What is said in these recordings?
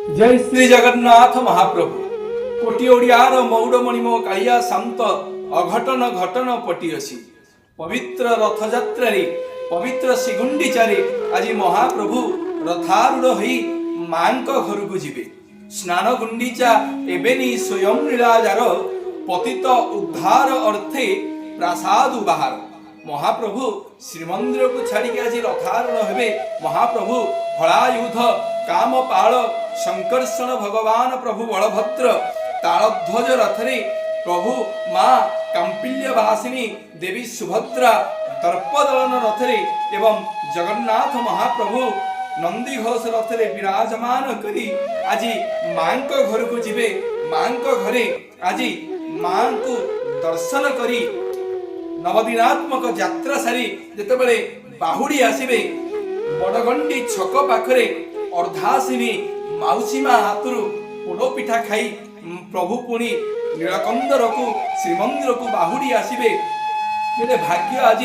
जय श्री जगन्नाथ महाप्रभु। कोटी ओडियार मौड़मणिम कालिया शांत अघटन घटन पटियसी पवित्र रथयात्रा पवित्र श्रीगुंडीचारे आज महाप्रभु रथारूढ़ होई मांक घर को जीवे। स्नान गुंडीचा एबेनी स्वयं लीलाजार पतित उद्धार अर्थे प्रासाद बाहर महाप्रभु श्रीमंदिर को छाड़ी आज रथारूढ़ हेबे। महाप्रभु हलायुध कामपाल शंकर्षण भगवान प्रभु बलभद्र तालध्वज रथरे प्रभु माँ कांपिल्यवासिनी देवी सुभद्रा दर्पदलन रथरे एवं जगन्नाथ महाप्रभु नंदी घोष रथरे विराजमान करी आज मां घर को जीवे। मां घरे आज मां को दर्शन करी नवदिनात्मक यात्रा सारी जेतेबेले बाहुड़ी आसिबे बड़गंडी छक पाखरे अर्धासिनी माउसी माँ हाथरू पोड़ पिठा खाई प्रभु पुणी नीलकंदर को श्रीमंदिर को बाहुड़ी आसिबे। केड़े भाग्य आज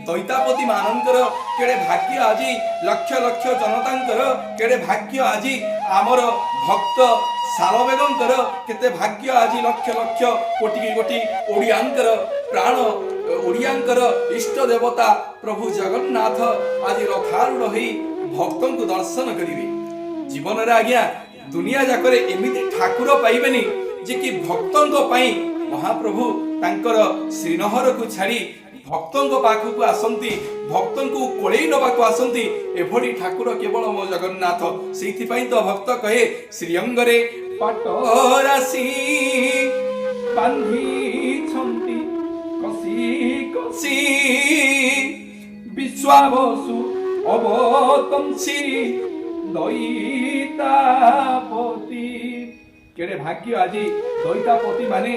दैतापति मानकर, केड़े भाग्य आज लक्ष लक्ष जनतांकर, केड़े भाग्य आज आमर भक्त सालबेगंकर, केते भाग्य आज लक्ष लक्ष कोटि कोटि ओडियांकर प्राण ओडियांकर इष्ट देवता प्रभु जगन्नाथ आज रथारूढ़ होई भक्तों को दर्शन करिवे। जीवन रे आज्ञा दुनिया जाकरे एमिति ठाकुर पाइबेनी जे कि भक्तों पाई महाप्रभु तांकर श्रीनहर को छाड़ी भक्तों पाखु को आसंती, भक्तों को कोड़े नवा को आसंती एभली ठाकुर केवल मो जगन्नाथ। सेथि पई तो भक्त कहे श्रीअंगरे पाटरासी बांधी छंती कसी कसी विश्वावसु अवतंसी दैतापति। केड़े भाग्य आज दैतापति माने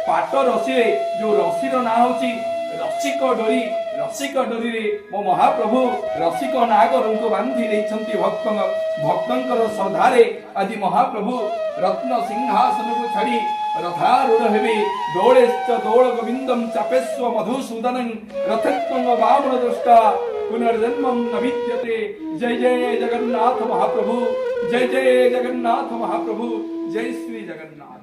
पाट रसी जो रसीर ना होची रसिक डोरी। रसिक डोरी रे मो महाप्रभु रसिक नागर को बांधी देछंती भक्तंकर श्रद्धारे आज महाप्रभु रत्न सिंहासन को छाड़ी रथारूढ़ हेबे। दौड़ेश्च दौड़ गोविंदम चापेस्व मधुसूदनं रथत्वं वामन दृष्टा पुनर्जन्मं न विद्यते। जय जय जगन्नाथ महाप्रभु, जय जय जगन्नाथ महाप्रभु, जय श्री जगन्नाथ।